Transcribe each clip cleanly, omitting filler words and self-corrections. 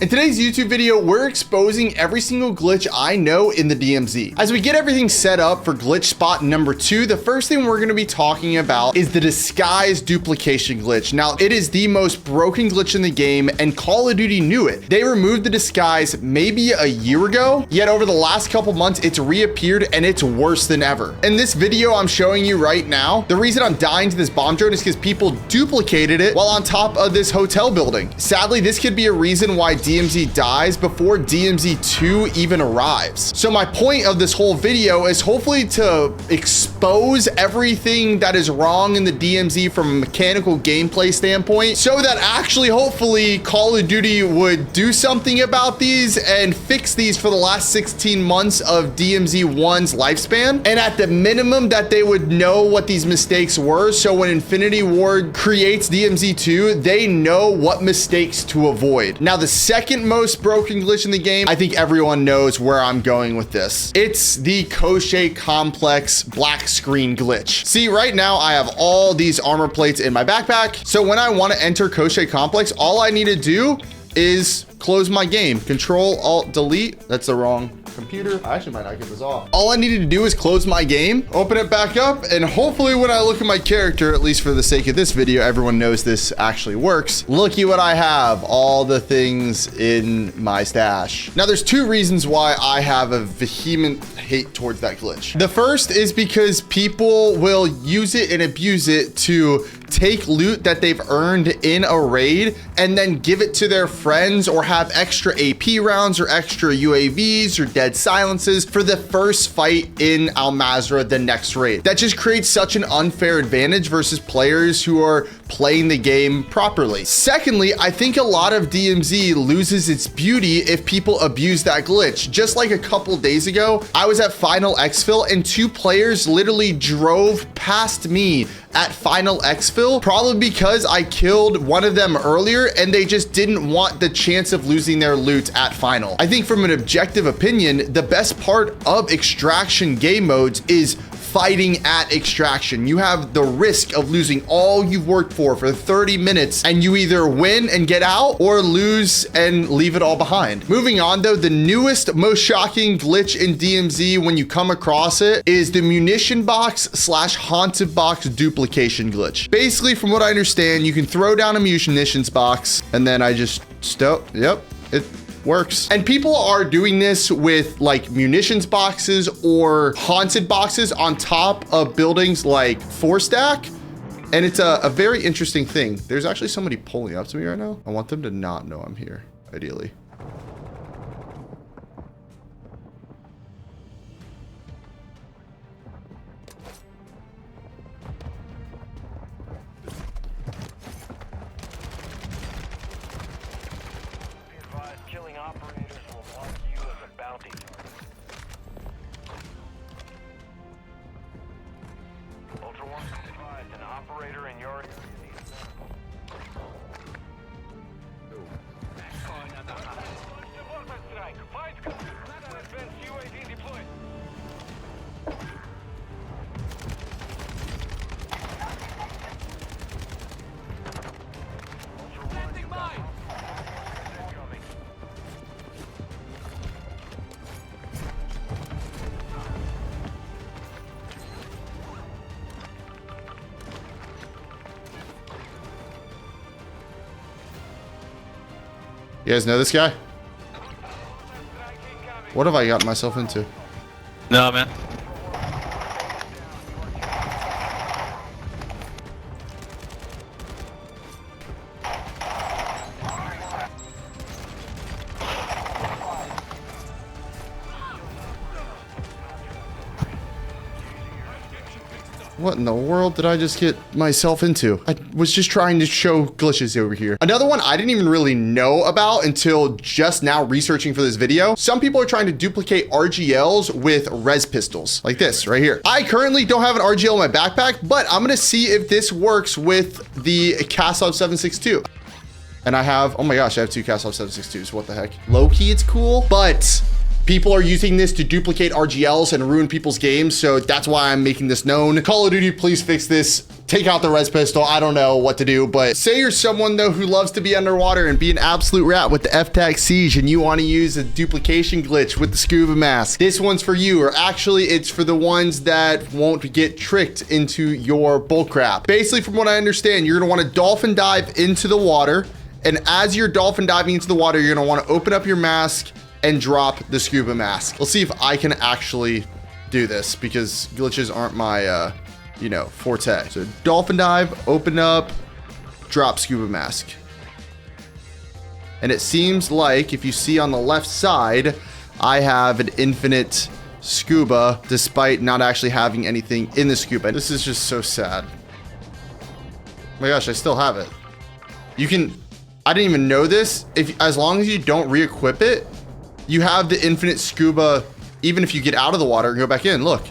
In today's YouTube video, we're exposing every single glitch I know in the DMZ. As we get everything set up for glitch spot number 2, the first thing we're gonna be talking about is the disguise duplication glitch. Now, it is the most broken glitch in the game, and Call of Duty knew it. They removed the disguise maybe a year ago, yet over the last couple months, it's reappeared and it's worse than ever. In this video I'm showing you right now, the reason I'm dying to this bomb drone is because people duplicated it while on top of this hotel building. Sadly, this could be a reason why DMZ dies before DMZ 2 even arrives. So my point of this whole video is hopefully to expose everything that is wrong in the DMZ from a mechanical gameplay standpoint, so that actually hopefully Call of Duty would do something about these and fix these for the last 16 months of DMZ 1's lifespan. And at the minimum that they would know what these mistakes were, so when Infinity Ward creates DMZ 2, they know what mistakes to avoid. Now, the second most broken glitch in the game, I think everyone knows where I'm going with this. It's the Koschei complex black screen glitch. See, right now I have all these armor plates in my backpack. So when I want to enter Koschei complex, all I need to do is close my game. Control Alt Delete. That's the wrong computer. I actually might not get this off. All I needed to do is close my game, open it back up, and hopefully when I look at my character, at least for the sake of this video, everyone knows this actually works. Looky what I have, all the things in my stash. Now, there's two reasons why I have a vehement hate towards that glitch. The first is because people will use it and abuse it to take loot that they've earned in a raid and then give it to their friends, or have extra AP rounds or extra UAVs or dead silences for the first fight in Al Mazrah, the next raid. That just creates such an unfair advantage versus players who are playing the game properly. Secondly, I think a lot of DMZ loses its beauty if people abuse that glitch. Just like a couple days ago, I was at Final Exfil and two players literally drove past me at Final Exfil, probably because I killed one of them earlier and they just didn't want the chance of losing their loot at Final. I think from an objective opinion, the best part of extraction game modes is fighting at extraction. You have the risk of losing all you've worked for 30 minutes, and you either win and get out or lose and leave it all behind. Moving on though, the newest, most shocking glitch in DMZ when you come across it is the munition box / haunted box duplication glitch. Basically, from what I understand, you can throw down a munitions box and then I just yep, it works. And people are doing this with like munitions boxes or haunted boxes on top of buildings like 4-stack. And it's a very interesting thing. There's actually somebody pulling up to me right now. I want them to not know I'm here, ideally. You guys know this guy? What have I gotten myself into? No, man. What in the world did I just get myself into? I was just trying to show glitches over here. Another one I didn't even really know about until just now researching for this video. Some people are trying to duplicate RGLs with res pistols like this right here. I currently don't have an RGL in my backpack, but I'm gonna see if this works with the Kasov 762. And I have, oh my gosh, I have two Kasov 762s. What the heck? Low key, it's cool, but people are using this to duplicate RGLs and ruin people's games, so that's why I'm making this known. Call of Duty, please fix this take out the res pistol. I don't know what to do, but say you're someone though who loves to be underwater and be an absolute rat with the F-Tac Siege, and you want to use a duplication glitch with the scuba mask. This one's for you, or actually it's for the ones that won't get tricked into your bullcrap. Basically, from what I understand, you're gonna want to dolphin dive into the water, and as you're dolphin diving into the water, you're gonna want to open up your mask and drop the scuba mask. Let's see if I can actually do this, because glitches aren't my you know, forte. So dolphin dive, open up, drop scuba mask. And it seems like if you see on the left side, I have an infinite scuba despite not actually having anything in the scuba. This is just so sad. Oh my gosh, I still have it. You can, I didn't even know this. As long as you don't re-equip it, you have the infinite scuba even if you get out of the water and go back in. Look.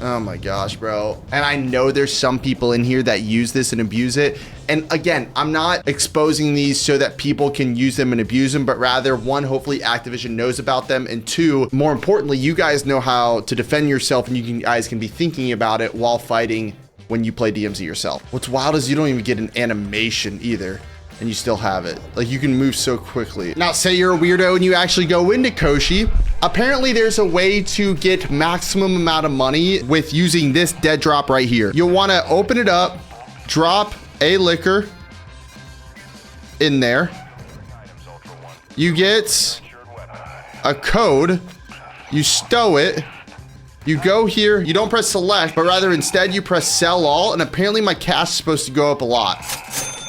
Oh my gosh, bro. And I know there's some people in here that use this and abuse it. And again, I'm not exposing these so that people can use them and abuse them, but rather, one, hopefully Activision knows about them, and two, more importantly, you guys know how to defend yourself, and you guys can be thinking about it while fighting when you play DMZ yourself. What's wild is you don't even get an animation either, and you still have it. Like, you can move so quickly. Now, say you're a weirdo and you actually go into Koschei. Apparently, there's a way to get maximum amount of money with using this dead drop right here. You'll want to open it up, drop a liquor in there. You get a code. You stow it. You go here. You don't press select, but rather instead you press sell all. And apparently my cash is supposed to go up a lot.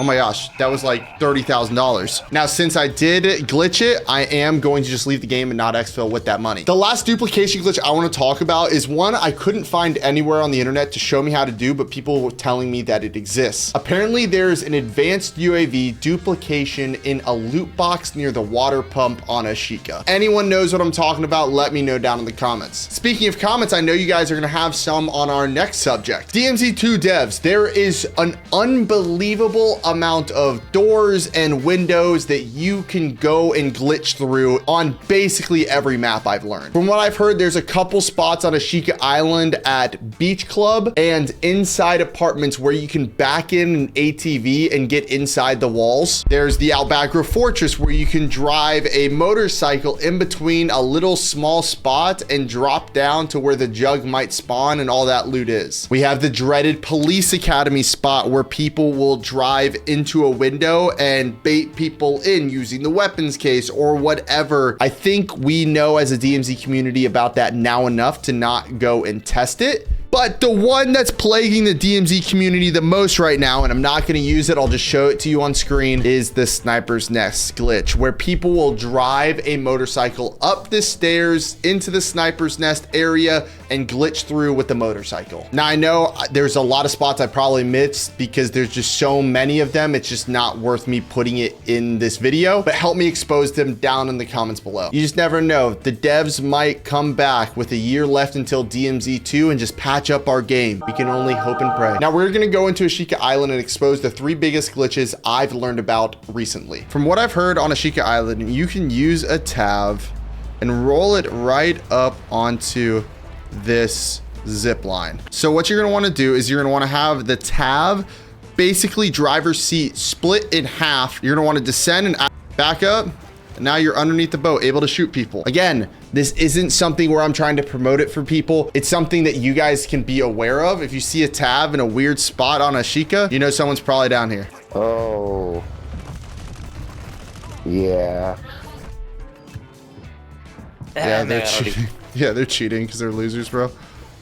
Oh my gosh, that was like $30,000. Now, since I did glitch it, I am going to just leave the game and not exfil with that money. The last duplication glitch I want to talk about is one I couldn't find anywhere on the internet to show me how to do, but people were telling me that it exists. Apparently, there's an advanced UAV duplication in a loot box near the water pump on Ashika. Anyone knows what I'm talking about, let me know down in the comments. Speaking of comments, I know you guys are going to have some on our next subject. DMZ2 devs, there is an unbelievable amount of doors and windows that you can go and glitch through on basically every map I've learned. From what I've heard, there's a couple spots on Ashika Island at Beach Club and inside apartments where you can back in an ATV and get inside the walls. There's the Albagro Fortress where you can drive a motorcycle in between a little small spot and drop down to where the jug might spawn and all that loot is. We have the dreaded Police Academy spot where people will drive into a window and bait people in using the weapons case or whatever. I think we know as a DMZ community about that now enough to not go and test it. But the one that's plaguing the DMZ community the most right now, and I'm not going to use it, I'll just show it to you on screen, is the Sniper's Nest glitch, where people will drive a motorcycle up the stairs into the Sniper's Nest area and glitch through with the motorcycle. Now, I know there's a lot of spots I probably missed because there's just so many of them. It's just not worth me putting it in this video, but help me expose them down in the comments below. You just never know. The devs might come back with a year left until DMZ 2 and just patch up our game. We can only hope and pray. Now we're going to go into Ashika Island and expose the 3 biggest glitches I've learned about recently. From what I've heard on Ashika Island, you can use a TAV and roll it right up onto this zip line. So what you're going to want to do is you're going to want to have the TAV, basically driver's seat, split in half. You're going to want to descend and back up. Now you're underneath the boat, able to shoot people. Again, this isn't something where I'm trying to promote it for people. It's something that you guys can be aware of. If you see a TAV in a weird spot on Ashika, you know someone's probably down here. Oh. Yeah. Yeah, they're cheating. Yeah, they're cheating because they're losers, bro.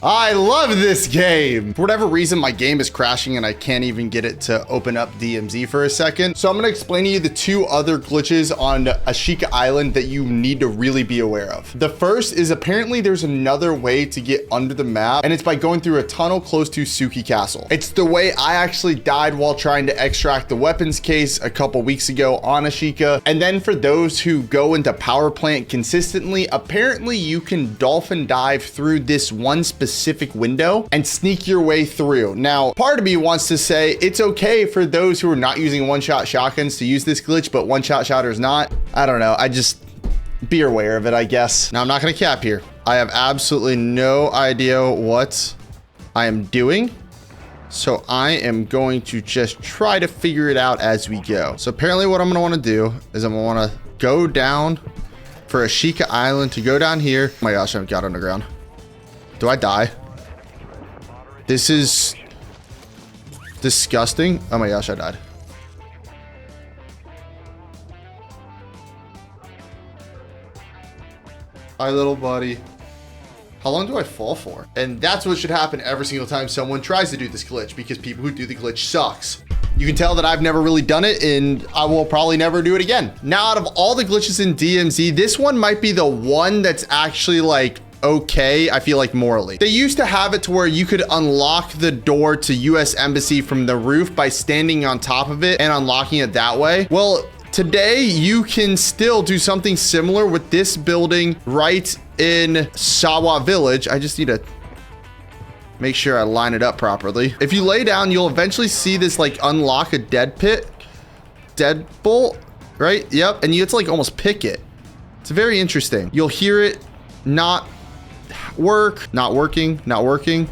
I love this game. For whatever reason, my game is crashing and I can't even get it to open up DMZ for a second. So I'm gonna explain to you the 2 other glitches on Ashika Island that you need to really be aware of. The first is apparently there's another way to get under the map, and it's by going through a tunnel close to Suki Castle. It's the way I actually died while trying to extract the weapons case a couple weeks ago on Ashika. And then for those who go into power plant consistently, apparently you can dolphin dive through this one specific window and sneak your way through. Now, part of me wants to say it's okay for those who are not using one-shot shotguns to use this glitch, but one-shot shotters not. I don't know. I just be aware of it, I guess. Now, I'm not going to cap here. I have absolutely no idea what I am doing. So I am going to just try to figure it out as we go. So apparently what I'm going to want to do is I'm going to want to go down for Ashika Island to go down here. Oh my gosh, I got underground. Do I die? This is disgusting. Oh my gosh, I died. Hi, little buddy. How long do I fall for? And that's what should happen every single time someone tries to do this glitch, because people who do the glitch sucks. You can tell that I've never really done it, and I will probably never do it again. Now, out of all the glitches in DMZ, this one might be the one that's actually like okay, I feel like morally. They used to have it to where you could unlock the door to US Embassy from the roof by standing on top of it and unlocking it that way. Well, today you can still do something similar with this building right in Sawa Village. I just need to make sure I line it up properly. If you lay down, you'll eventually see this like unlock a deadbolt, right? Yep, and you have to like almost pick it. It's very interesting. You'll hear it not working, not working.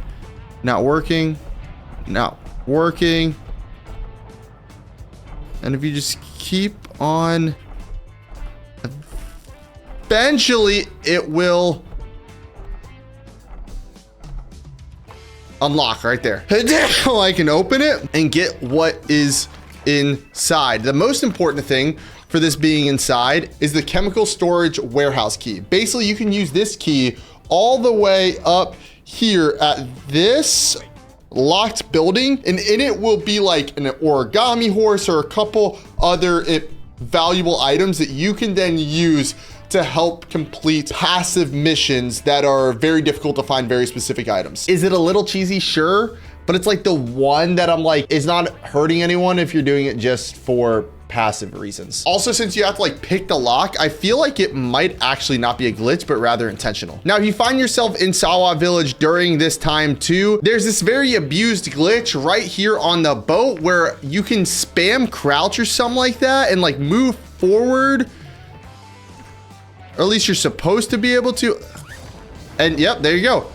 And if you just keep on, eventually it will unlock right there. I can open it and get what is inside. The most important thing for this being inside is the chemical storage warehouse key. Basically, you can use this key all the way up here at this locked building, and in it will be like an origami horse or a couple other valuable items that you can then use to help complete passive missions that are very difficult to find very specific items. Is it a little cheesy? Sure, but it's like the one that I'm like, is not hurting anyone if you're doing it just for passive reasons. Also, since you have to like pick the lock, I feel like it might actually not be a glitch, but rather intentional. Now, if you find yourself in Sawa Village during this time too, there's this very abused glitch right here on the boat where you can spam crouch or something like that and like move forward, or at least you're supposed to be able to. And yep, there you go.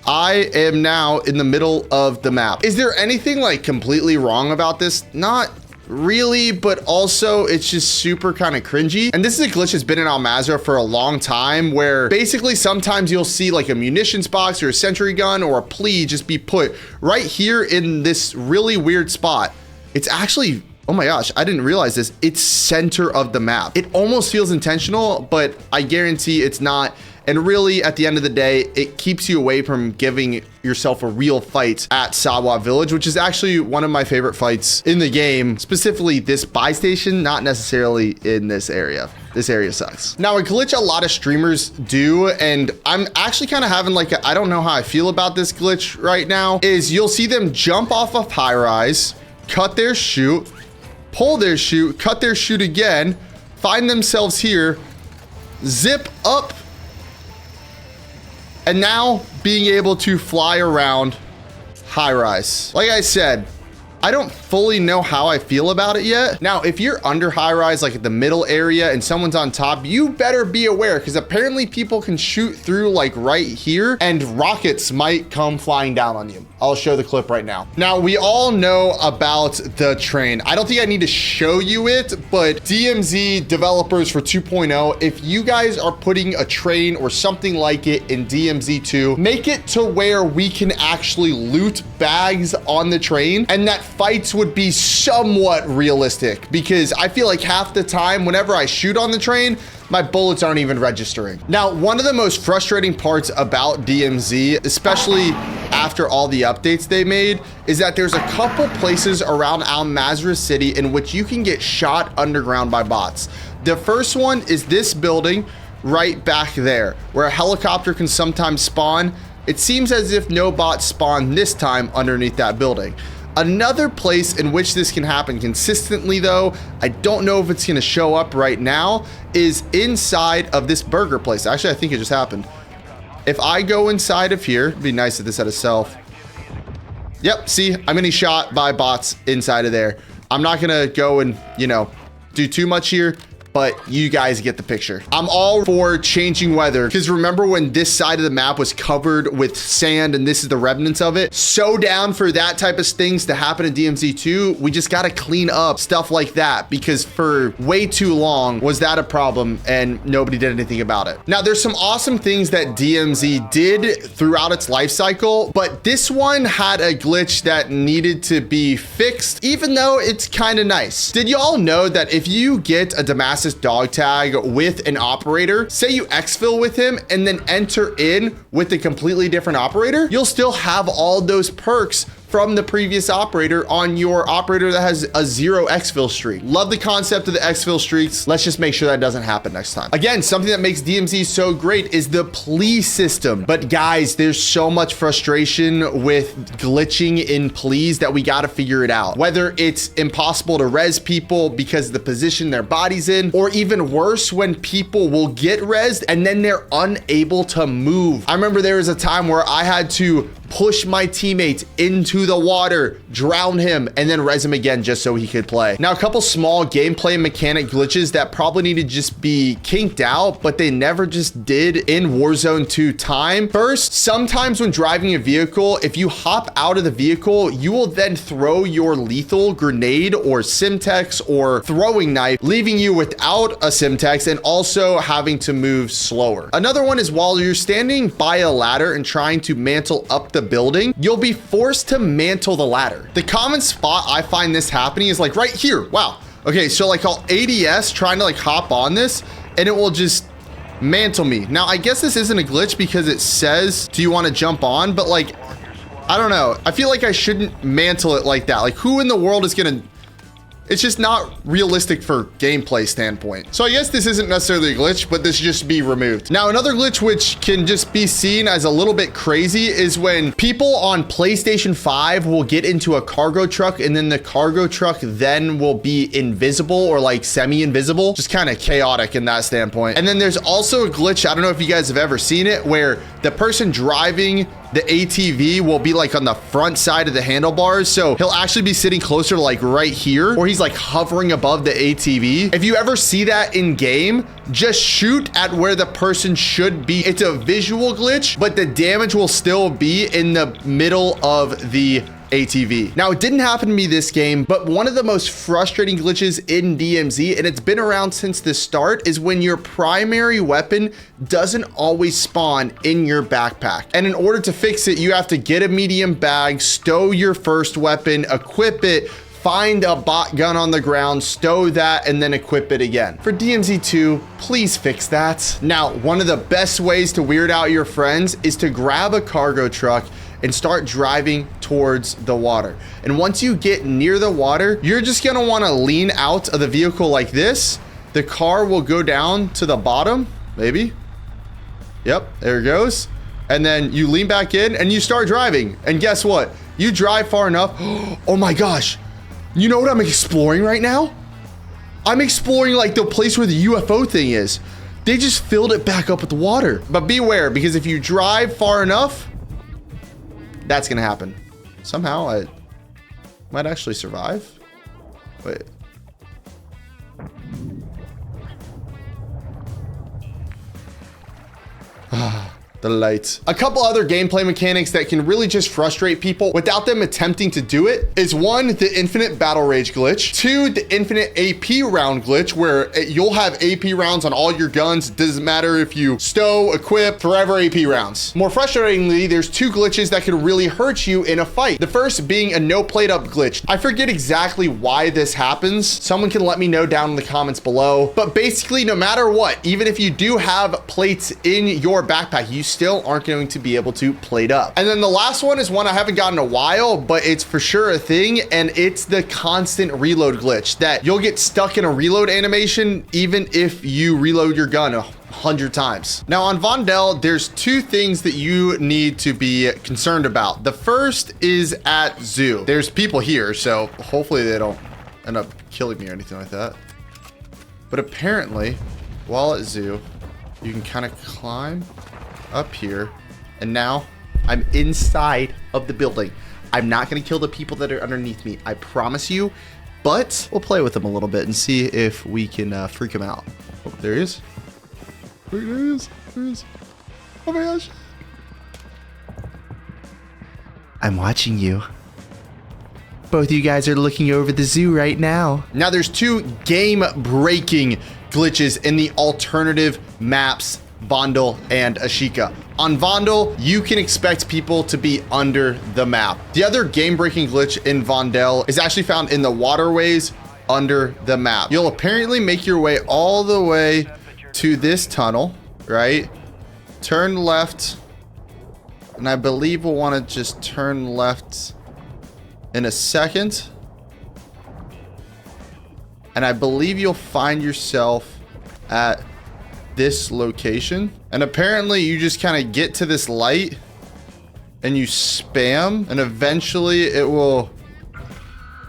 I am now in the middle of the map. Is there anything like completely wrong about this? Not really, but also it's just super kind of cringy. And this is a glitch that's been in Al Mazrah for a long time, where basically sometimes you'll see like a munitions box or a sentry gun or a plea just be put right here in this really weird spot. It's actually, oh my gosh, I didn't realize this. It's center of the map. It almost feels intentional, but I guarantee it's not. And really, at the end of the day, it keeps you away from giving yourself a real fight at Sawa Village, which is actually one of my favorite fights in the game, specifically this buy station, not necessarily in this area. This area sucks. Now, a glitch a lot of streamers do, and I'm actually kind of having like I don't know how I feel about this glitch right now, is you'll see them jump off of high rise, cut their chute, pull their chute, cut their chute again, find themselves here, zip up, and now being able to fly around high rise. Like I said, I don't fully know how I feel about it yet. Now, if you're under high rise, like at the middle area and someone's on top, you better be aware, because apparently people can shoot through like right here and rockets might come flying down on you. I'll show the clip right now. Now, we all know about the train. I don't think I need to show you it, but DMZ developers for 2.0, if you guys are putting a train or something like it in DMZ 2, make it to where we can actually loot bags on the train, and that fights would be somewhat realistic, because I feel like half the time whenever I shoot on the train, my bullets aren't even registering. Now, one of the most frustrating parts about DMZ, especially after all the updates they made, is that there's a couple places around Al Mazrah City in which you can get shot underground by bots. The first one is this building right back there, where a helicopter can sometimes spawn. It seems as if no bots spawn this time underneath that building. Another place in which this can happen consistently, though, I don't know if it's going to show up right now, is inside of this burger place. Actually, I think it just happened. If I go inside of here, it'd be nice if this had a self. Yep, see, I'm getting shot by bots inside of there. I'm not going to go and, you know, do too much here. but you guys get the picture. I'm all for changing weather, because remember when this side of the map was covered with sand and this is the remnants of it? So down for that type of things to happen in DMZ 2. We just got to clean up stuff like that, because for way too long was that a problem and nobody did anything about it. Now there's some awesome things that DMZ did throughout its life cycle, but this one had a glitch that needed to be fixed, even though it's kind of nice. Did y'all know that if you get a Damascus dog tag with an operator, say you exfil with him and then enter in with a completely different operator, you'll still have all those perks from the previous operator on your operator that has a 0 exfil streak. Love the concept of the exfil streaks. Let's just make sure that doesn't happen next time. Again, something that makes DMZ so great is the please system. But guys, there's so much frustration with glitching in please that we got to figure it out. Whether it's impossible to res people because of the position their body's in, or even worse, when people will get resed and then they're unable to move. I remember there was a time where I had to push my teammates into the water, drown him, and then res him again just so he could play. Now, a couple small gameplay mechanic glitches that probably need to just be kinked out, but they never just did in Warzone 2 time. First, sometimes when driving a vehicle, if you hop out of the vehicle, you will then throw your lethal grenade or Simtex or throwing knife, leaving you without a Simtex and also having to move slower. Another one is while you're standing by a ladder and trying to mantle up the building, you'll be forced to mantle the ladder. The common spot I find this happening is like right here. Wow. Okay, so like I'll ADS trying to like hop on this and it will just mantle me. Now, I guess this isn't a glitch because it says, do you want to jump on? But like, I don't know. I feel like I shouldn't mantle it like that. Like, who in the world is gonna... It's just not realistic for gameplay standpoint. So I guess this isn't necessarily a glitch, but this should just be removed. Now, another glitch which can just be seen as a little bit crazy is when people on PlayStation 5 will get into a cargo truck and then the cargo truck then will be invisible or like semi-invisible. Just kind of chaotic in that standpoint. And then there's also a glitch, I don't know if you guys have ever seen it, where the person driving the ATV will be like on the front side of the handlebars. So he'll actually be sitting closer to like right here, or he's like hovering above the ATV. If you ever see that in game, just shoot at where the person should be. It's a visual glitch, but the damage will still be in the middle of the ATV. Now, it didn't happen to me this game, but one of the most frustrating glitches in DMZ, and it's been around since the start, is when your primary weapon doesn't always spawn in your backpack. And in order to fix it, you have to get a medium bag, stow your first weapon, equip it, find a bot gun on the ground, stow that, and then equip it again. For DMZ 2, please fix that. Now, one of the best ways to weird out your friends is to grab a cargo truck and start driving towards the water. And once you get near the water, you're just gonna wanna lean out of the vehicle like this. The car will go down to the bottom, maybe. Yep, there it goes. And then you lean back in and you start driving. And guess what? You drive far enough. Oh my gosh. You know what I'm exploring right now? I'm exploring like the place where the UFO thing is. They just filled it back up with water. But beware, because if you drive far enough, that's gonna happen. Somehow I might actually survive. Wait. The lights. A couple other gameplay mechanics that can really just frustrate people without them attempting to do it is one, the infinite battle rage glitch. Two, the infinite AP round glitch, where you'll have AP rounds on all your guns. It doesn't matter if you stow, equip, forever AP rounds. More frustratingly, there's two glitches that can really hurt you in a fight. The first being a no plate up glitch. I forget exactly why this happens. Someone can let me know down in the comments below. But basically, no matter what, even if you do have plates in your backpack, you still aren't going to be able to plate up. And then the last one is one I haven't gotten in a while, but it's for sure a thing, and it's the constant reload glitch, that you'll get stuck in a reload animation even if you reload your gun 100 times. Now on Vondel, there's two things that you need to be concerned about. The first is at zoo. There's people here, so hopefully they don't end up killing me or anything like that. But apparently, while at zoo, you can kind of climb up here, and now I'm inside of the building. I'm not going to kill the people that are underneath me. I promise you, but we'll play with him a little bit and see if we can freak him out. Oh, there he is. There he is. There he is. Oh my gosh. I'm watching you. Both of you guys are looking over the zoo right now. Now there's 2 game-breaking glitches in the alternative maps, Vondel and Ashika. On Vondel, you can expect people to be under the map. The other game-breaking glitch in Vondel is actually found in the waterways under the map. You'll apparently make your way all the way to this tunnel, right? Turn left, and I believe we'll want to just turn left in a second. And I believe you'll find yourself at this location. And apparently you just kind of get to this light and you spam, and eventually it will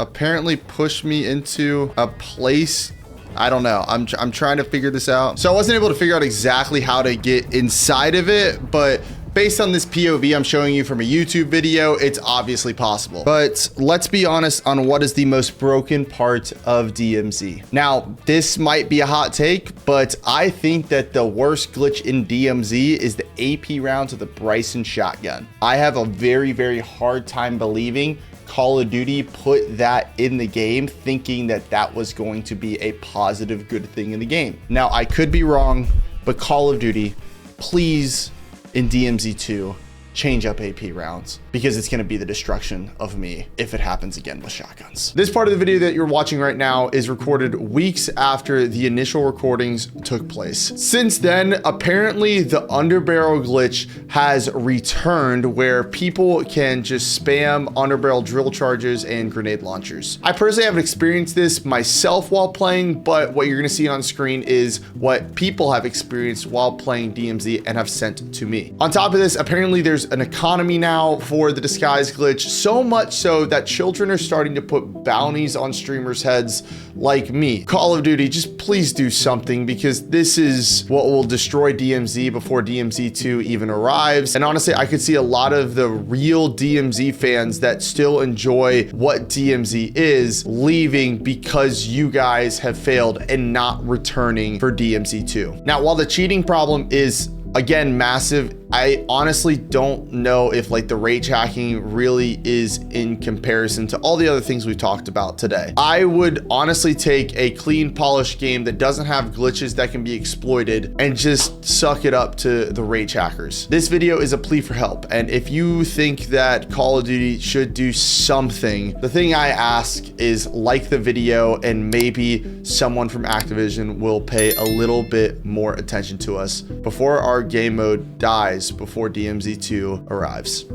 apparently push me into a place. I don't know. I'm trying to figure this out. So I wasn't able to figure out exactly how to get inside of it, but based on this POV I'm showing you from a YouTube video, it's obviously possible. But let's be honest on what is the most broken part of DMZ. Now, this might be a hot take, but I think that the worst glitch in DMZ is the AP round to the Bryson shotgun. I have a very, very hard time believing Call of Duty put that in the game thinking that that was going to be a positive, good thing in the game. Now, I could be wrong, but Call of Duty, please, in DMZ 2, change up AP rounds, because it's going to be the destruction of me if it happens again with shotguns. This part of the video that you're watching right now is recorded weeks after the initial recordings took place. Since then, apparently the underbarrel glitch has returned where people can just spam underbarrel drill charges and grenade launchers. I personally haven't experienced this myself while playing, but what you're going to see on screen is what people have experienced while playing DMZ and have sent to me. On top of this, apparently there's an economy now for the disguise glitch, so much so that children are starting to put bounties on streamers' heads like me. Call of Duty, just please do something, because this is what will destroy DMZ before DMZ 2 even arrives. And honestly, I could see a lot of the real DMZ fans that still enjoy what DMZ is leaving because you guys have failed and not returning for DMZ 2. Now, while the cheating problem is again massive, I honestly don't know if like the rage hacking really is in comparison to all the other things we talked about today. I would honestly take a clean, polished game that doesn't have glitches that can be exploited and just suck it up to the rage hackers. This video is a plea for help, and if you think that Call of Duty should do something, the thing I ask is like the video, and maybe someone from Activision will pay a little bit more attention to us before our game mode dies, before DMZ 2 arrives.